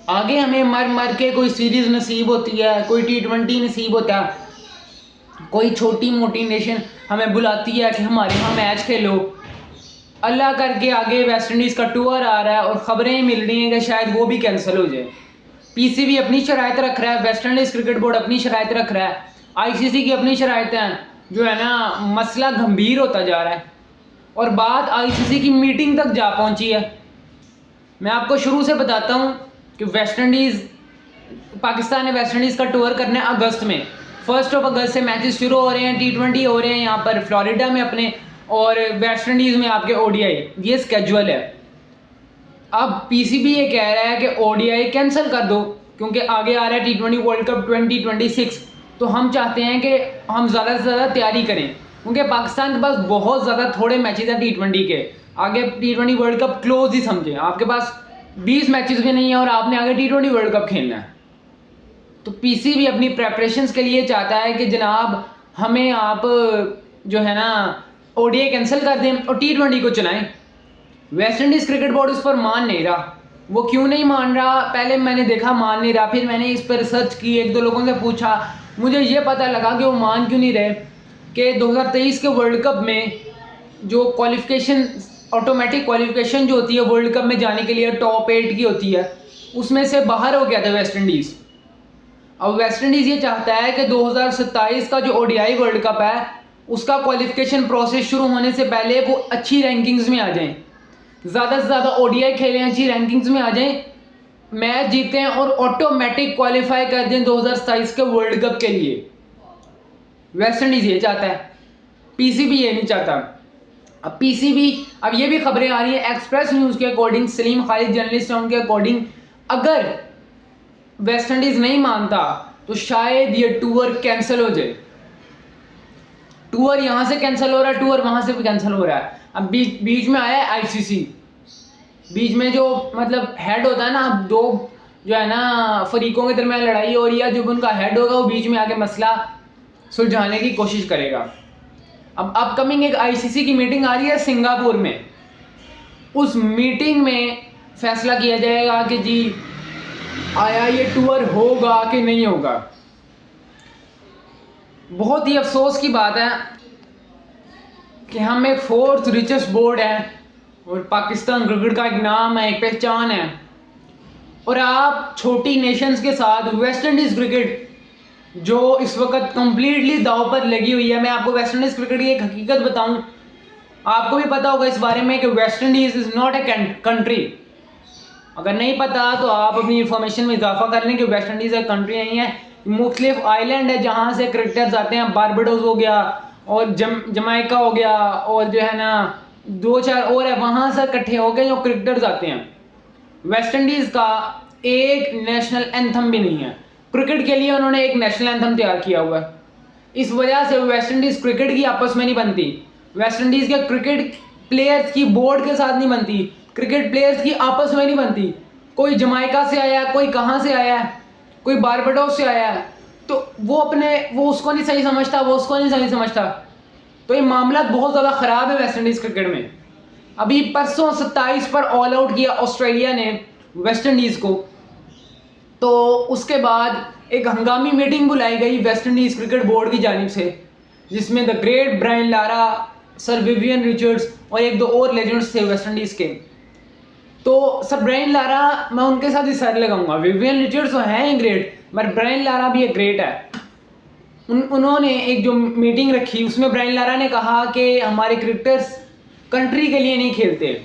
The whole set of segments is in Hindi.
आगे हमें मर मर के कोई सीरीज़ नसीब होती है, कोई T20 नसीब होता है, कोई छोटी मोटी नेशन हमें बुलाती है कि हमारे यहाँ मैच खेलो। अल्लाह करके आगे वेस्ट इंडीज़ का टूर आ रहा है और ख़बरें मिल रही हैं कि शायद वो भी कैंसिल हो जाए। पीसीबी अपनी शराइत रख रहा है, वेस्ट इंडीज़ क्रिकेट बोर्ड अपनी शराइत रख रहा है, आईसीसी की अपनी शराइतें हैं, जो है ना मसला गंभीर होता जा रहा है और बात आईसीसी की मीटिंग तक जा पहुंची है। मैं आपको शुरू से बताता हूं कि वेस्ट इंडीज़, पाकिस्तान ने वेस्ट इंडीज़ का टूर करना है अगस्त में। 1 अगस्त से मैचेस शुरू हो रहे हैं, T20 हो रहे हैं यहाँ पर फ्लोरिडा में अपने, और वेस्ट इंडीज़ में आपके ओडीआई, ये स्केजुअल है। अब पीसीबी ये कह रहा है कि ओडीआई कैंसिल कर दो क्योंकि आगे आ रहा है T20 वर्ल्ड कप 2026। तो हम चाहते हैं कि हम ज़्यादा से ज़्यादा तैयारी करें क्योंकि पाकिस्तान के पास बहुत ज़्यादा थोड़े मैचेस हैं T20 के। आगे T20 वर्ल्ड कप क्लोज ही समझें, आपके पास 20 मैचेस भी नहीं है और आपने आगे T20 वर्ल्ड कप खेलना है। तो पीसीबी अपनी प्रेपरेशंस के लिए चाहता है कि जनाब हमें आप जो है ना ओडीआई कैंसिल कर दें और T20 को चलाएं। वेस्ट इंडीज़ क्रिकेट बोर्ड इस पर मान नहीं रहा। वो क्यों नहीं मान रहा, पहले मैंने देखा मान नहीं रहा, फिर मैंने इस पर रिसर्च की, एक दो लोगों से पूछा, मुझे ये पता लगा कि वो मान क्यों नहीं रहे कि 2023 के वर्ल्ड कप में जो क्वालिफिकेशन, ऑटोमेटिक क्वालिफिकेशन जो होती है वर्ल्ड कप में जाने के लिए टॉप 8 की होती है, उसमें से बाहर हो गया था वेस्ट इंडीज़। अब वेस्ट इंडीज़ ये चाहता है कि 2027 का जो ओडीआई वर्ल्ड कप है उसका क्वालिफिकेशन प्रोसेस शुरू होने से पहले वो अच्छी रैंकिंग्स में आ जाएं, ज़्यादा से ज़्यादा ओडीआई खेलें, अच्छी रैंकिंग्स में आ जाएं, मैच जीतें और ऑटोमेटिक क्वालिफाई कर दें 2027 के वर्ल्ड कप के लिए। वेस्ट इंडीज़ ये चाहता है, पीसीबी ये नहीं चाहता। अब पीसीबी, अब ये भी खबरें आ रही है एक्सप्रेस न्यूज़ के अकॉर्डिंग, सलीम खालिद जर्नलिस्ट है उनके अकॉर्डिंग, अगर वेस्ट इंडीज़ नहीं मानता तो शायद ये टूर कैंसिल हो जाए। टूर यहाँ से कैंसिल हो रहा है, टूर वहाँ से भी कैंसिल हो रहा है। अब बीच में आया है आईसीसी, बीच में जो मतलब हेड होता है ना, अब दो जो है ना फरीकों के दरमियान लड़ाई हो रही है, जब उनका हेड होगा वो बीच में आके मसला सुलझाने की कोशिश करेगा। अब अपकमिंग एक आईसीसी की मीटिंग आ रही है सिंगापुर में, उस मीटिंग में फैसला किया जाएगा कि जी आया ये टूर होगा कि नहीं होगा। बहुत ही अफसोस की बात है कि हम एक 4th रिचेस्ट बोर्ड है और पाकिस्तान क्रिकेट का एक नाम है, एक पहचान है, और आप छोटी नेशंस के साथ वेस्ट इंडीज़ क्रिकेट जो इस वक्त कम्प्लीटली दाव पर लगी हुई है। मैं आपको वेस्ट इंडीज़ क्रिकेट की एक हकीकत बताऊं, आपको भी पता होगा इस बारे में कि West Indies is not a country. अगर नहीं पता तो आप अपनी इंफॉर्मेशन में इजाफा कर लें कि वेस्ट इंडीज़ एक कंट्री नहीं है, मुख्तलिफ आइलैंड है जहाँ से क्रिकेटर्स आते हैं। बारबाडोस हो गया और जमाइका हो गया और जो है ना 2-4 और है, वहाँ से इकट्ठे हो गए जो क्रिकेटर्स आते हैं। वेस्ट इंडीज़ का एक नेशनल एंथम भी नहीं है, क्रिकेट के लिए उन्होंने एक नेशनल एंथम तैयार किया हुआ है। इस वजह से वेस्ट इंडीज़ क्रिकेट की आपस में नहीं बनती, वेस्ट इंडीज़ के क्रिकेट प्लेयर्स की बोर्ड के साथ नहीं बनती, क्रिकेट प्लेयर्स की आपस में नहीं बनती। कोई जमाइका से आया है, कोई कहाँ से आया है, कोई बारबाडोस से आया है, तो वो उसको नहीं सही समझता, वो उसको नहीं सही समझता। तो ये मामला बहुत ज़्यादा ख़राब है वेस्ट इंडीज़ क्रिकेट में। अभी परसों 27 पर ऑल आउट किया ऑस्ट्रेलिया ने वेस्ट इंडीज़ को, तो उसके बाद एक हंगामी मीटिंग बुलाई गई वेस्ट इंडीज़ क्रिकेट बोर्ड की जानिब से, जिसमें the great Brian Lara, sir Vivian Richards और एक दो और लेजेंड्स थे वेस्ट इंडीज़ के। तो सर ब्रायन लारा, मैं उनके साथ ही सर लगाऊंगा, विवियन रिचर्ड्स तो हैं ही ग्रेट, मगर ब्रायन लारा भी एक ग्रेट है। उन्होंने एक जो मीटिंग रखी उसमें ब्रायन लारा ने कहा कि हमारे क्रिकेटर्स कंट्री के लिए नहीं खेलते।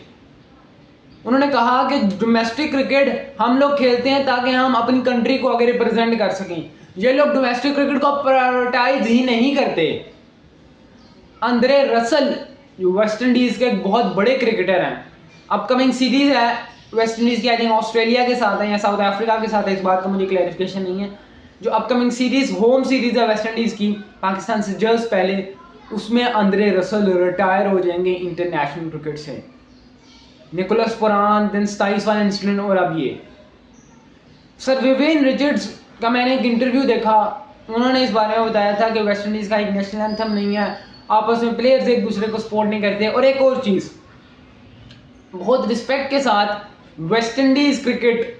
उन्होंने कहा कि डोमेस्टिक क्रिकेट हम लोग खेलते हैं ताकि हम अपनी कंट्री को आगे रिप्रेजेंट कर सकें, ये लोग डोमेस्टिक क्रिकेट को प्रायोरिटाइज ही नहीं करते। आंद्रे रसल जो वेस्ट इंडीज़ के एक बहुत बड़े क्रिकेटर हैं, अपकमिंग सीरीज़ है वेस्ट इंडीज़ की, आई थिंक ऑस्ट्रेलिया के साथ है या साउथ अफ्रीका के साथ है, इस बात का मुझे क्लैरिफिकेशन नहीं है। जो अपकमिंग सीरीज़ होम सीरीज़ है वेस्ट इंडीज़ की पाकिस्तान से जस्ट पहले, उसमें आंद्रे रसल रिटायर हो जाएंगे इंटरनेशनल क्रिकेट से। निकोलस पुरान, दिन 27 वाला इंसिडेंट, और अब ये सर विवियन रिचर्ड्स का मैंने एक इंटरव्यू देखा, उन्होंने इस बारे में बताया था कि वेस्ट इंडीज़ का एक नेशनल एंथम नहीं है, आपस में प्लेयर्स एक दूसरे को सपोर्ट नहीं करते। और एक और चीज़, बहुत रिस्पेक्ट के साथ वेस्ट इंडीज़ क्रिकेट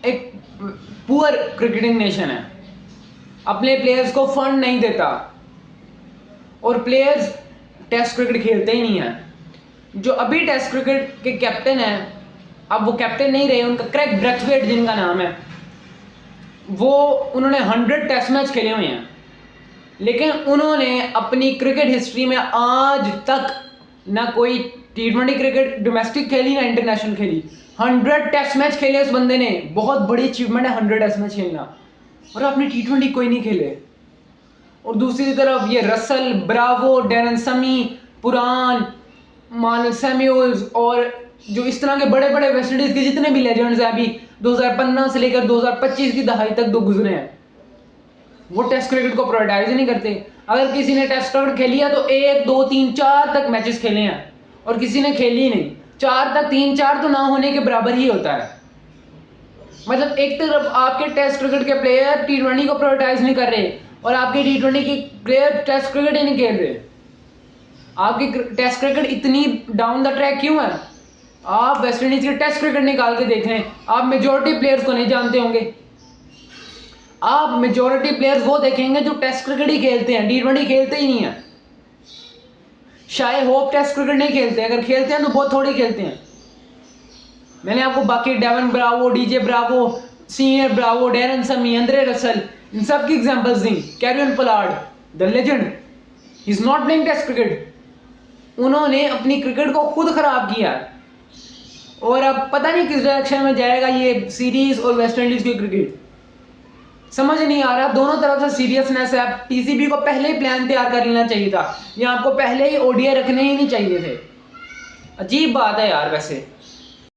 एक पुअर क्रिकेटिंग नेशन है, अपने प्लेयर्स को फंड नहीं देता और प्लेयर्स टेस्ट क्रिकेट खेलते ही नहीं हैं। जो अभी टेस्ट क्रिकेट के कैप्टन हैं, अब वो कैप्टन नहीं रहे, उनका क्रेग ब्रैथवेट जिनका नाम है, वो उन्होंने 100 टेस्ट मैच खेले हुए हैं, लेकिन उन्होंने अपनी क्रिकेट हिस्ट्री में आज तक ना कोई T20 क्रिकेट डोमेस्टिक खेली ना इंटरनेशनल खेली। 100 टेस्ट मैच खेले उस बंदे ने, बहुत बड़ी अचीवमेंट है 100 टेस्ट मैच खेलना, और अपने T20 कोई नहीं खेले। और दूसरी तरफ ये रसल, ब्रावो, डैरन समी, पुरान, मार्नल सैमुअल्स और जो इस तरह के बड़े बड़े वेस्ट इंडीज के जितने भी लेजेंड्स हैं, अभी 2015 से लेकर 2025 की दहाई तक जो गुजरे हैं, वो टेस्ट क्रिकेट को प्रायोरिटाइज नहीं करते। अगर किसी ने टेस्ट क्रिकेट खेली है तो 1, 2, 3, 4 तक मैचेस खेले हैं, और किसी ने खेली नहीं 4 तक, 3, 4 तो ना होने के बराबर ही होता है। मतलब एक तरफ आपके टेस्ट क्रिकेट के प्लेयर T20 को प्रायोरिटाइज नहीं कर रहे और आपके T20 के प्लेयर टेस्ट क्रिकेट ही नहीं खेल रहे। आपकी टेस्ट क्रिकेट इतनी डाउन द ट्रैक क्यों है? आप वेस्ट इंडीज के टेस्ट क्रिकेट निकाल के देख लें, आप मेजोरिटी प्लेयर्स को नहीं जानते होंगे। आप मेजोरिटी प्लेयर्स वो देखेंगे जो टेस्ट क्रिकेट ही खेलते हैं, T20 खेलते ही नहीं है। शायद होप टेस्ट क्रिकेट नहीं खेलते, अगर खेलते हैं तो बहुत थोड़ी खेलते हैं। मैंने आपको बाकी Dwayne Bravo, DJ Bravo, senior Bravo, Darren Sammy, Andre Russell, इन सब की एग्जांपल्स दी। Kieron Pollard, the legend, he is not playing test cricket. उन्होंने अपनी क्रिकेट को खुद खराब किया और अब पता नहीं किस डायरेक्शन में जाएगा ये सीरीज और वेस्ट इंडीज की क्रिकेट, समझ नहीं आ रहा। दोनों तरफ से सीरियसनेस है। पीसीबी को पहले ही प्लान तैयार कर लेना चाहिए था, या आपको पहले ही ओडीआई रखने ही नहीं चाहिए थे। अजीब बात है यार वैसे।